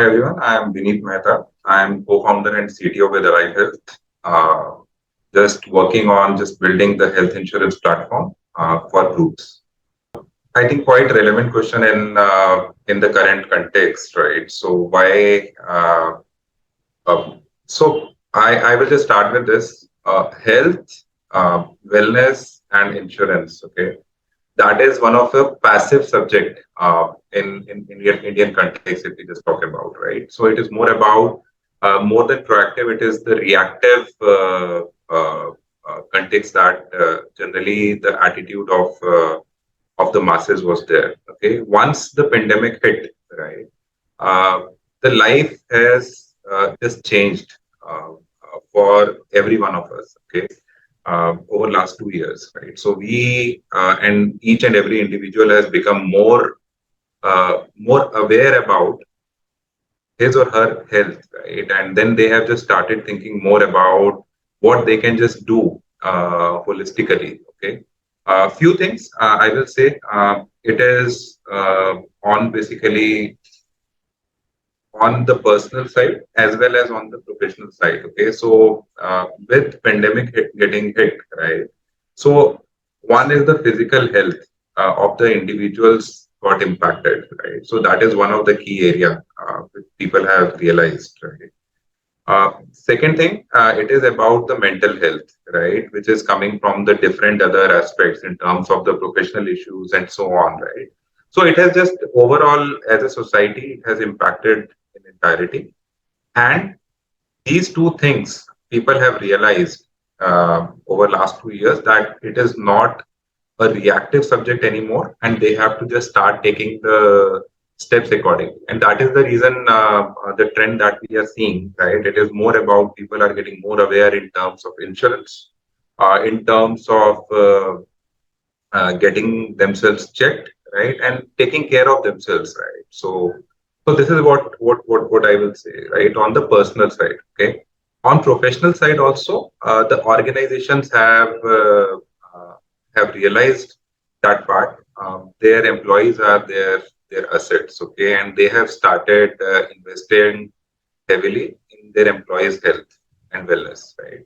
Hi everyone, I am Vineet Mehta. I am co-founder and CTO with Alyve Health. Just working on just building the health insurance platform for groups. I think quite relevant question in the current context, right? So why? I will just start with this health, wellness, and insurance. Okay, that is one of the passive subject in Indian context if we just talk about, right? So it is more about more than proactive. It is the reactive context that generally the attitude of the masses was there. Okay, once the pandemic hit, right, uh, the life has just changed for every one of us. Okay, over last 2 years, right? So we and each and every individual has become more aware about his or her health, right? And then they have just started thinking more about what they can just do holistically. Okay, few things I will say. It is on basically on the personal side as well as on the professional side. Okay, so with pandemic getting hit, right? So one is the physical health of the individuals got impacted, right? So that is one of the key area which people have realized, right? Second thing, it is about the mental health, right? Which is coming from the different other aspects in terms of the professional issues and so on, right? So it has just overall, as a society, it has impacted in entirety. And these two things, people have realized over last 2 years that it is not a reactive subject anymore, and they have to just start taking the steps accordingly. And that is the reason the trend that we are seeing, right? It is more about people are getting more aware in terms of insurance, in terms of getting themselves checked, right, and taking care of themselves, right? So this is what I will say, right, on the personal side. Okay, on professional side also, the organizations have realized that part. Their employees are their assets. Okay, and they have started investing heavily in their employees' health and wellness, right?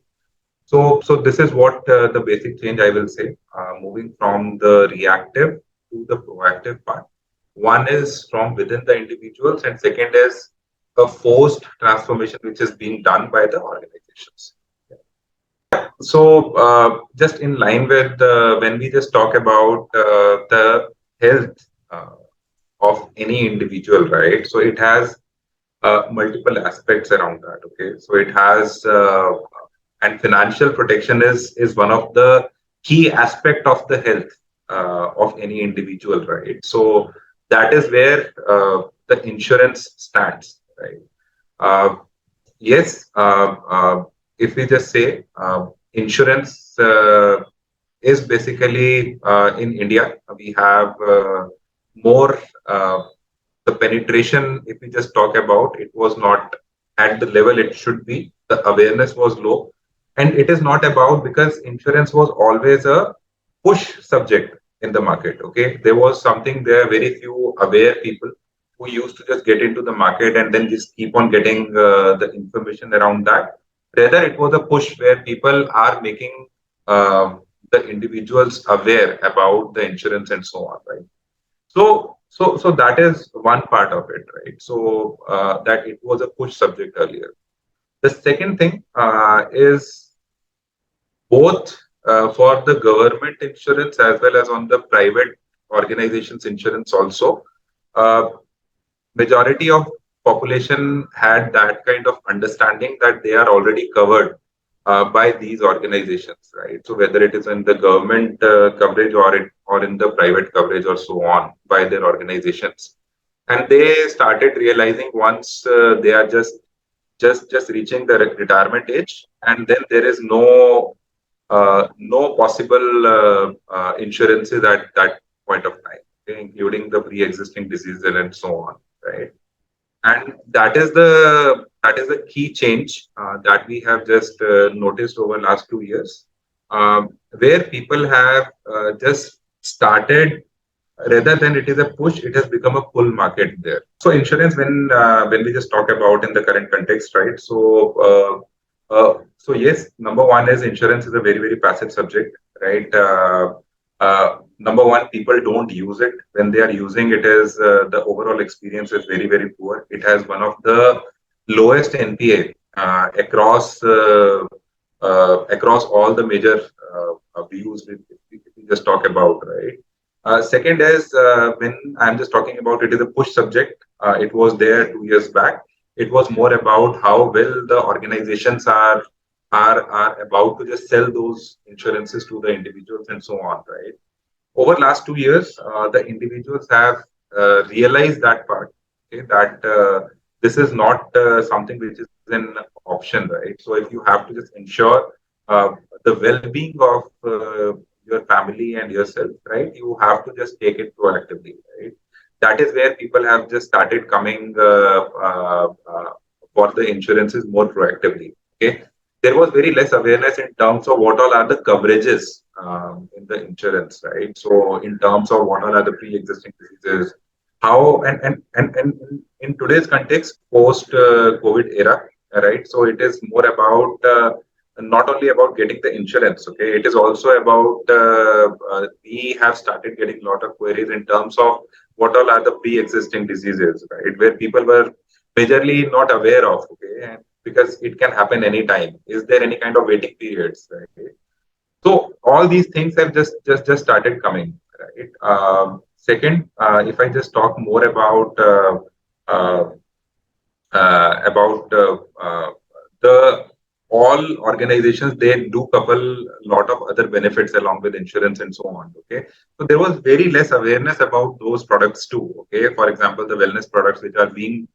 So this is what the basic change I will say, moving from the reactive to the proactive part. One is from within the individuals, and second is a forced transformation which is being done by the organizations. So just in line with when we just talk about the health of any individual, right? So it has multiple aspects around that. Okay, so it has and financial protection is one of the key aspect of the health of any individual, right? So that is where the insurance stands, right? uh, yes, if we just say insurance is basically in India, we have more the penetration. If we just talk about, it was not at the level it should be. The awareness was low, and it is not about, because insurance was always a push subject in the market. Okay, there was something there, very few aware people who used to just get into the market and then just keep on getting the information around that. Rather, it was a push where people are making the individuals aware about the insurance and so on, right? So that is one part of it, right? So that it was a push subject earlier. The second thing is both for the government insurance as well as on the private organizations insurance also. Uh, Majority of population had that kind of understanding that they are already covered by these organizations, right? So whether it is in the government coverage or in the private coverage or so on by their organizations, and they started realizing once they are just reaching the retirement age, and then there is no possible insurances at that point of time, okay, including the pre-existing diseases and so on, right? And that is the key change that we have just noticed over last 2 years, where people have just started. rather than it is a push, it has become a pull market there. So insurance, when we just talk about in the current context, right? So yes, number one is insurance is a very very passive subject, right? Number one, people don't use it. When they are using it, is the overall experience is very very poor. It has one of the lowest NPA across all the major views we just talk about, right? Second is when I'm just talking about it is a push subject. It was there 2 years back. It was more about how well the organizations are about to just sell those insurances to the individuals and so on, right? Over last 2 years, the individuals have realized that part, okay, that this is not something which is an option, right? So if you have to just ensure the well-being of your family and yourself, right, you have to just take it proactively, right? That is where people have just started coming for the insurances more proactively. Okay, there was very less awareness in terms of what all are the coverages in the insurance, right? So in terms of what all are the pre-existing diseases, how and in today's context, post COVID era, right? So it is more about not only about getting the insurance, okay? It is also about we have started getting a lot of queries in terms of what all are the pre-existing diseases, right? Where people were majorly not aware of, okay? And because it can happen anytime. Is there any kind of waiting periods, right? So all these things have just started coming, right? Second, if I just talk more uh, about the all organizations, they do couple a lot of other benefits along with insurance and so on. Okay, so there was very less awareness about those products too. Okay, for example, the wellness products which are being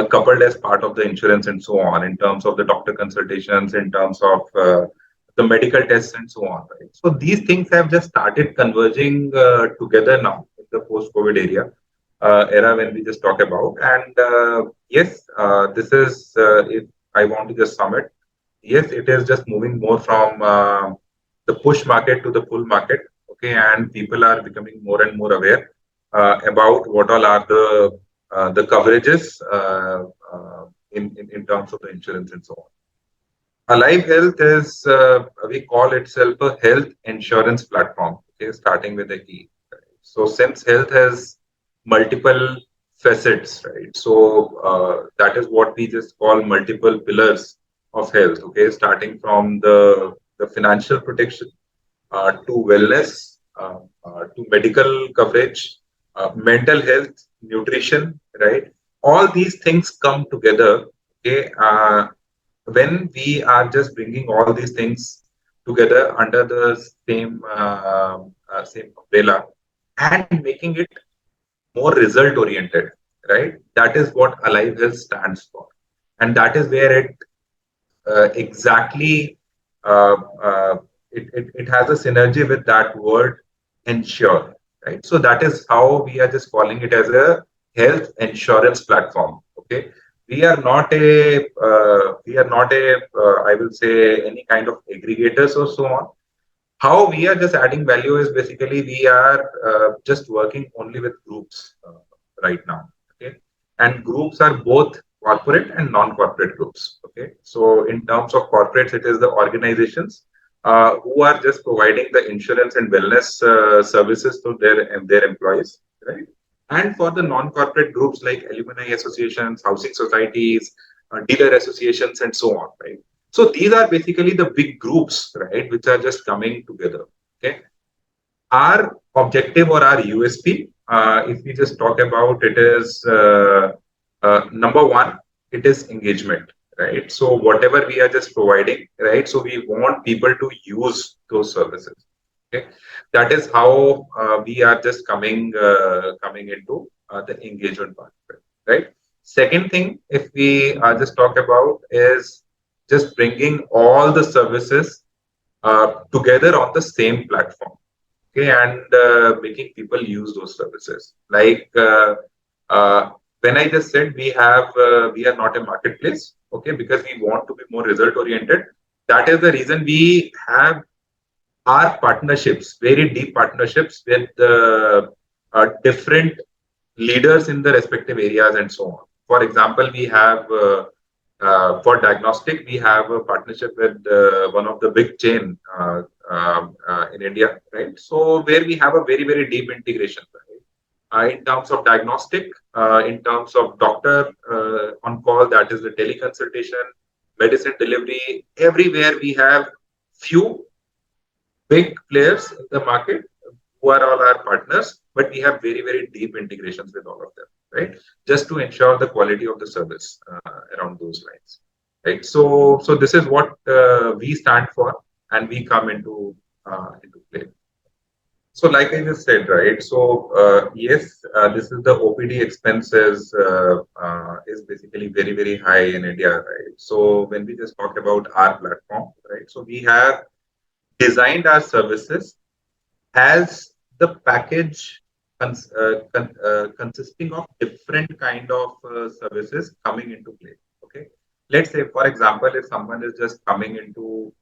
coupled as part of the insurance and so on, in terms of the doctor consultations, in terms of the medical tests and so on. Right. So these things have just started converging together now in the post-COVID era when we just talk about. And yes, this is if I want to just sum it. Yes, it is just moving more from the push market to the pull market. Okay, and people are becoming more and more aware about what all are the coverages in terms of the insurance and so on. Alyve Health is, we call itself a health insurance platform, okay, starting with the E. Right? So, since health has multiple facets, right? So, that is what we just call multiple pillars of health, okay, starting from the financial protection to wellness, to medical coverage, mental health, nutrition, right? All these things come together, okay, when we are just bringing all these things together under the same umbrella and making it more result oriented, right? That is what Alyve Health stands for, and that is where it exactly uh, uh, it has a synergy with that word ensure, right? So that is how we are just calling it as a health insurance platform. Okay, we are not a I will say any kind of aggregators or so on. How we are just adding value is basically we are just working only with groups right now. Okay, and groups are both corporate and non-corporate groups. Okay, so in terms of corporates, it is the organizations who are just providing the insurance and wellness services to their employees, right? And for the non-corporate groups like alumni associations, housing societies, dealer associations, and so on, right? So these are basically the big groups, right, which are just coming together. Okay, our objective or our USP, if we just talk about it, is number one, it is engagement, right? So whatever we are just providing, right? So we want people to use those services. Okay, that is how we are just coming into the engagement part, right? Second thing, if we just talk about, is just bringing all the services together on the same platform, okay, and making people use those services. Like uh, when I just said we are not a marketplace, okay, because we want to be more result oriented. That is the reason we have our partnerships, very deep partnerships with different leaders in the respective areas and so on. For example, we have for diagnostic, we have a partnership with one of the big chain in India, right? So where we have a very deep integration, right? In terms of diagnostic, in terms of doctor on call, that is the teleconsultation, medicine delivery, everywhere we have few big players in the market who are all our partners, but we have very deep integrations with all of them, right? Just to ensure the quality of the service around those lines, right? So this is what we stand for, and we come into play. So, like I just said, right? So, yes, this is the OPD expenses is basically very high in India, right? So, when we just talk about our platform, right? So, we have designed our services as the package consisting of different kind of services coming into play. Okay, let's say, for example, if someone is just coming into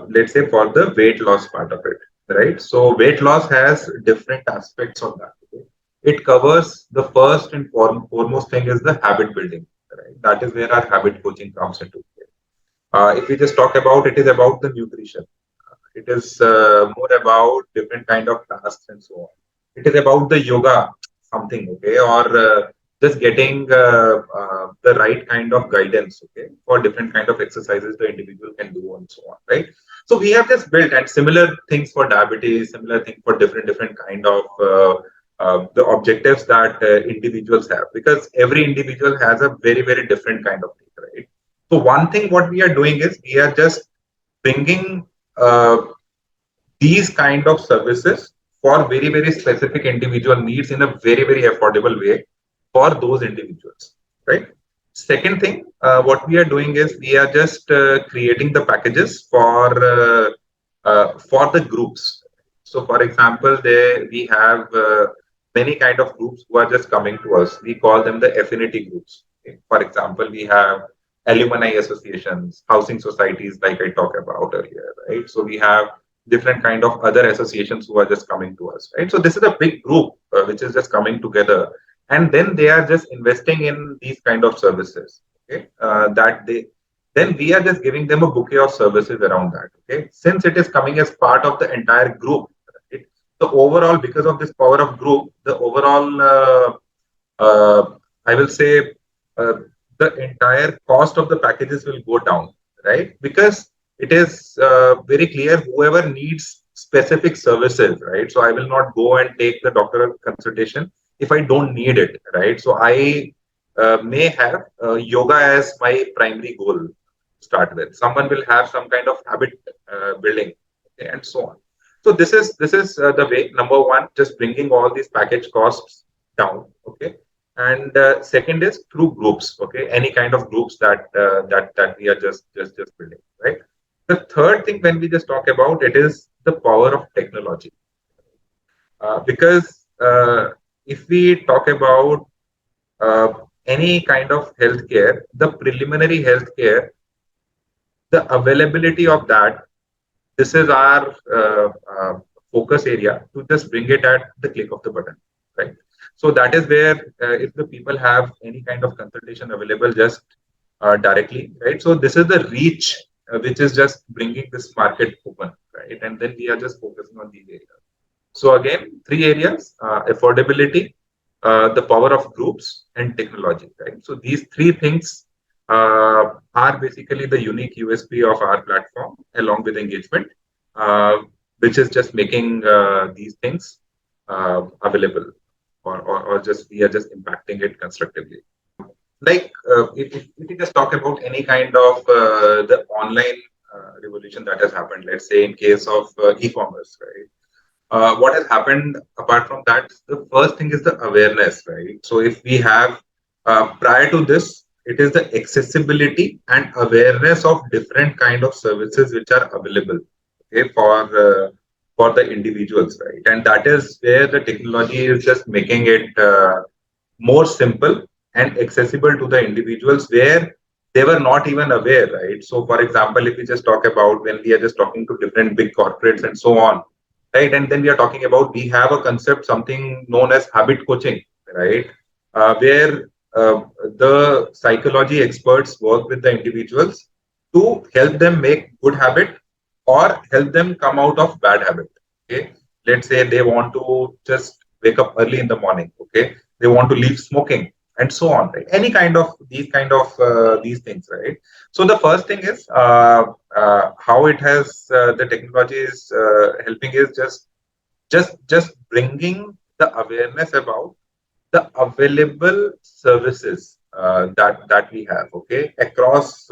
let's say for the weight loss part of it, right? So weight loss has different aspects of that. Okay? It covers the first and foremost thing is the habit building, right? That is where our habit coaching comes into play. If we just talk about it, is about the nutrition. It is more about different kind of tasks and so on. It is about the yoga something, okay, or just getting the right kind of guidance, okay, for different kind of exercises the individual can do and so on, right? So we have just built and similar things for diabetes, similar thing for different kind of the objectives that individuals have, because every individual has a very different kind of thing, right? So one thing what we are doing is we are just bringing uh, these kind of services for very specific individual needs in a very affordable way for those individuals, right? Second thing, what we are doing is we are just creating the packages for the groups. So, for example, there we have many kind of groups who are just coming to us. We call them the affinity groups. Okay? For example, we have alumni associations, housing societies, like I talked about earlier, right? So we have different kind of other associations who are just coming to us, right? So this is a big group which is just coming together, and then they are just investing in these kind of services. Okay, that they then we are just giving them a bouquet of services around that. Okay, since it is coming as part of the entire group, right? So overall, because of this power of group, the overall I will say uh, the entire cost of the packages will go down, right? Because it is very clear whoever needs specific services, right? So I will not go and take the doctor consultation if I don't need it, right? So I may have yoga as my primary goal to start with. Someone will have some kind of habit building, okay, and so on. So this is the way. Number one, just bringing all these package costs down, okay. And second is through groups, okay, any kind of groups that we are just building, right? The third thing when we just talk about it is the power of technology, because if we talk about uh, any kind of healthcare, the preliminary healthcare, the availability of that, this is our focus area to just bring it at the click of the button, right? So that is where if the people have any kind of consultation available just directly, right? So this is the reach which is just bringing this market open, right? And then we are just focusing on these areas. So again, three areas: affordability, the power of groups, and technology. Right. So these three things are basically the unique USP of our platform, along with engagement, uh, which is just making these things available, or just we are just impacting it constructively. Like if we just talk about any kind of the online revolution that has happened, let's say in case of e-commerce, right? What has happened apart from that, the first thing is the awareness, right? So if we have prior to this, it is the accessibility and awareness of different kind of services which are available, okay, for the individuals, right? And that is where the technology is just making it more simple and accessible to the individuals where they were not even aware, right? So for example, if we just talk about when we are just talking to different big corporates and so on, right? And then we are talking about, we have a concept, something known as habit coaching, right? Where the psychology experts work with the individuals to help them make good habit or help them come out of bad habit. Okay, let's say they want to just wake up early in the morning. Okay, they want to leave smoking and so on. Right? Any kind of these things, right? So the first thing is how it has the technology is helping is just bringing the awareness about the available services that we have, okay, across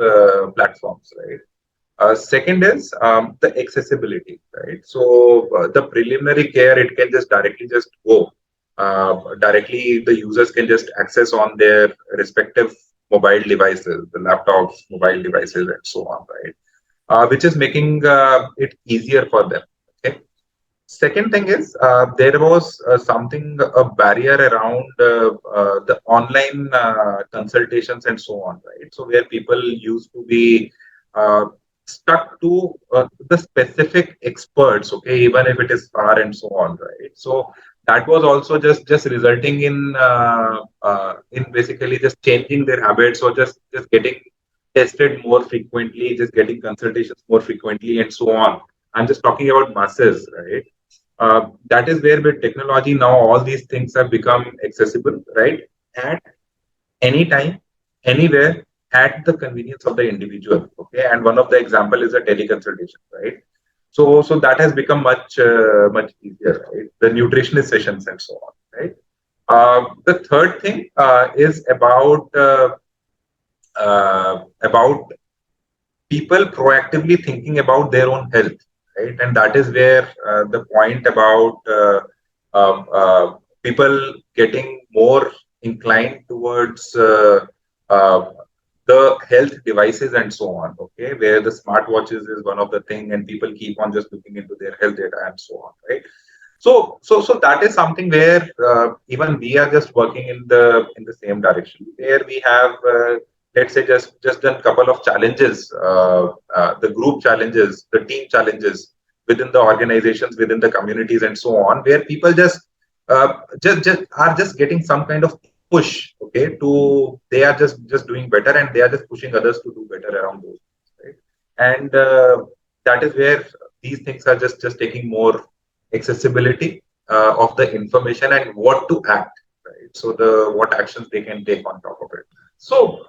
platforms, right? Second is the accessibility, right? So the preliminary care, it can just directly just go directly. The users can just access on their respective mobile devices, the laptops, mobile devices, and so on, right? Which is making it easier for them. Okay. Second thing is there was something, a barrier around the online consultations and so on, right? So where people used to be uh, stuck to the specific experts, okay, even if it is far and so on, right? So that was also just resulting in basically just changing their habits, or just getting tested more frequently, just getting consultations more frequently, and so on. I'm just talking about masses, right? That is where with technology now all these things have become accessible, right? At any time, anywhere, at the convenience of the individual. Okay, and one of the example is a teleconsultation, right? So that has become much easier, right? The nutritionist sessions and so on, right? The third thing is about people proactively thinking about their own health, right? And that is where the point about people getting more inclined towards uh, the health devices and so on, okay, where the smartwatches is one of the thing, and people keep on just looking into their health data and so on, right? So that is something where even we are just working in the same direction, where we have let's say just done couple of challenges, the group challenges, the team challenges within the organizations, within the communities, and so on, where people just are just getting some kind of push, okay, to they are just doing better, and they are just pushing others to do better around those things, right? And that is where these things are just taking more accessibility of the information and what to act, right? So the what actions they can take on top of it. So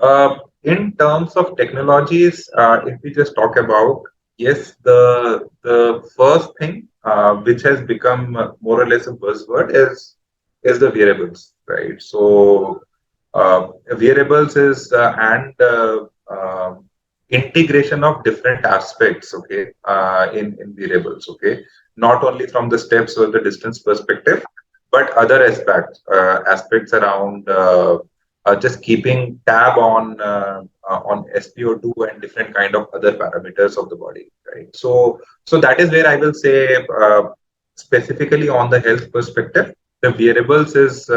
in terms of technologies, if we just talk about, yes, the first thing which has become more or less a buzzword is the wearables, right? So wearables is and integration of different aspects, okay, in wearables, okay, not only from the steps or the distance perspective, but other aspects around just keeping tab on SpO2 and different kind of other parameters of the body, right? So that is where I will say specifically on the health perspective, the wearables is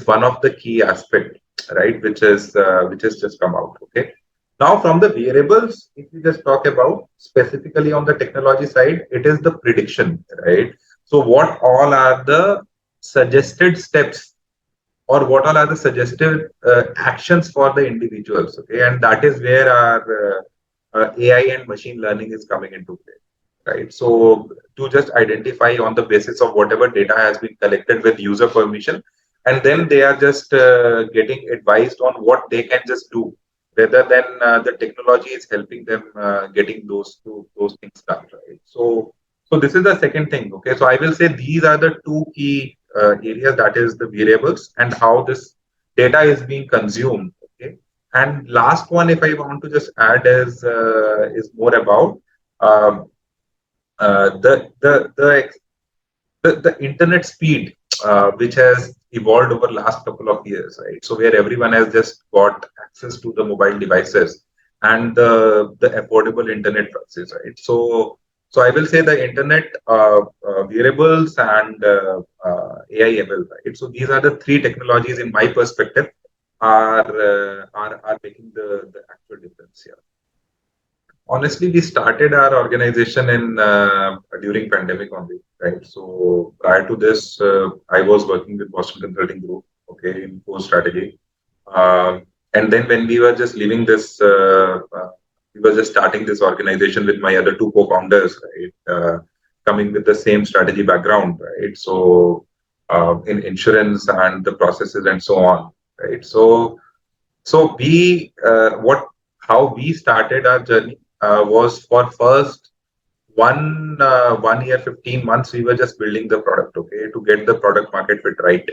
one of the key aspect, right? Which has just come out, okay. Now, from the variables, if we just talk about specifically on the technology side, it is the prediction, right? So, what all are the suggested steps, or what all are the suggested actions for the individuals, okay? And that is where our AI and machine learning is coming into play, right? So, to just identify on the basis of whatever data has been collected with user permission, and then they are just getting advised on what they can just do, rather than the technology is helping them getting those things done, right? So this is the second thing, okay. So I will say these are the two key areas, that is the variables and how this data is being consumed, okay. And last one, if I want to just add, is more about um, the internet speed, which has evolved over last couple of years, right? So where everyone has just got access to the mobile devices and the affordable internet prices, right? So I will say the internet, wearables, and AI ML, right? So these are the three technologies, in my perspective, are making the actual difference here. Honestly, we started our organization in during pandemic only, right? So prior to this, I was working with Boston Consulting Group, okay, in core strategy. And then when we were just leaving this, we were just starting this organization with my other two co-founders, right? Coming with the same strategy background, right? So in insurance and the processes and so on, right? So we what how we started our journey was for first 1 year 15 months we were just building the product, okay, to get the product market fit right,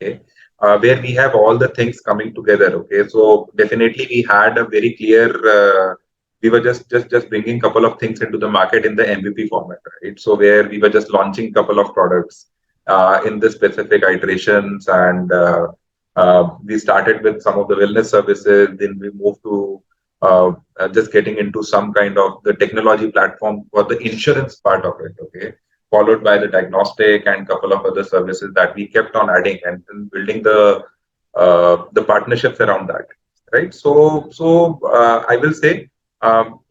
okay, where we have all the things coming together, okay. So definitely we had a very clear we were just bringing couple of things into the market in the MVP format, right? So where we were just launching couple of products in the specific iterations, and we started with some of the wellness services, then we moved to just getting into some kind of the technology platform for the insurance part of it, okay, followed by the diagnostic and couple of other services that we kept on adding, and then building the partnerships around that, right? So I will say,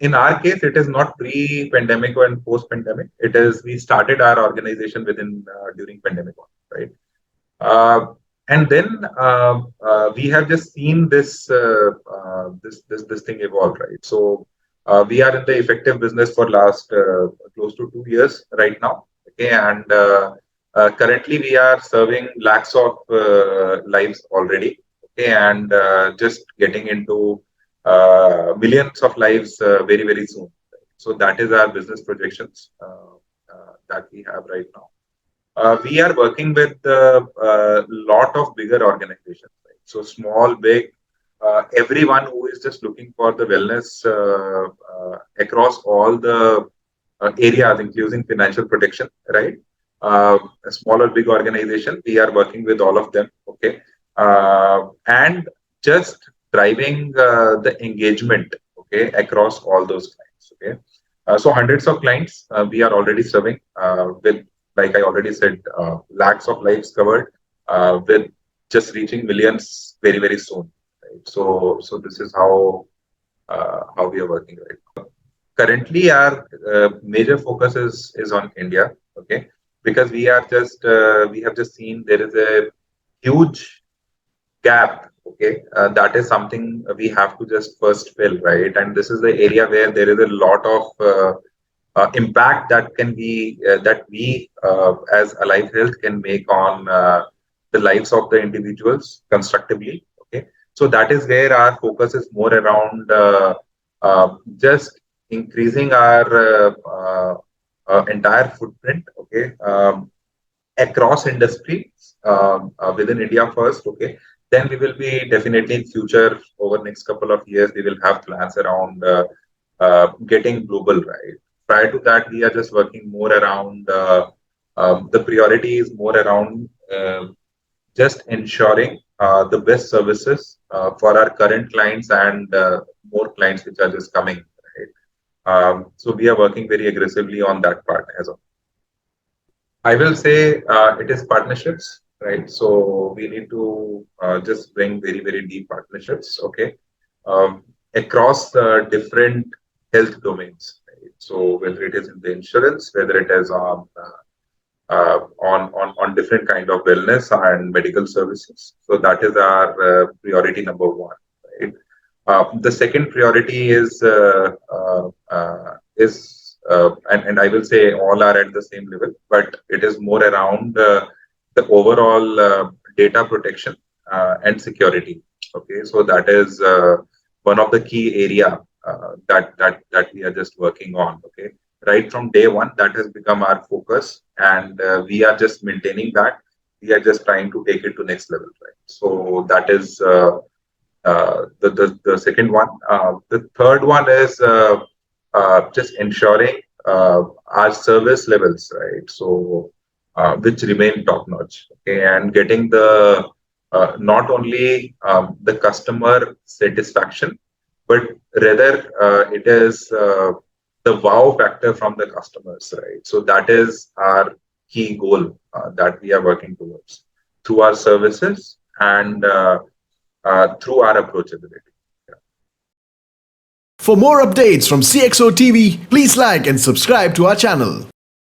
in our case, it is not pre-pandemic or post-pandemic. It is we started our organization within during pandemic, right? Uh, and then we have just seen this thing evolve, right? So we are in the effective business for last close to 2 years right now. Okay, and currently we are serving lakhs of lives already. Okay, and just getting into millions of lives very soon. So that is our business projections that we have right now. We are working with a lot of bigger organizations, right? So small, big, everyone who is just looking for the wellness across all the areas, including financial protection, right? A small or big organization, we are working with all of them, okay, and just driving the engagement, okay, across all those clients, okay. So hundreds of clients we are already serving with, like I already said, lakhs of lives covered, with just reaching millions very soon. Right? So this is how we are working right now. Currently, our major focus is on India, okay, because we have just seen there is a huge gap, okay, that is something we have to just first fill, right? And this is the area where there is a lot of impact that can be that we as Alyve Health can make on the lives of the individuals constructively, okay. So that is where our focus is more around just increasing our entire footprint, okay, across industries within India first, okay. Then we will be definitely in future over next couple of years we will have plans around getting global, right? Prior to that, we are just working more around the priority is more around just ensuring the best services for our current clients and more clients which are just coming, right? So we are working very aggressively on that part as well. I will say it is partnerships, right? So we need to just bring very deep partnerships, okay, across different health domains. Right? So whether it is in the insurance, whether it is on different kind of wellness and medical services. So that is our priority number one. Right? The second priority and I will say all are at the same level, but it is more around the overall data protection and security. Okay, so that is one of the key area that we are just working on. Okay, right from day one, that has become our focus, and we are just maintaining that. We are just trying to take it to next level, right? So that is the second one. The third one is just ensuring our service levels, right? So which remain top notch, okay, and getting the not only the customer satisfaction, but rather it is the wow factor from the customers, right? So that is our key goal that we are working towards through our services and through our approachability. For more updates from CXO TV, please like and subscribe to our channel.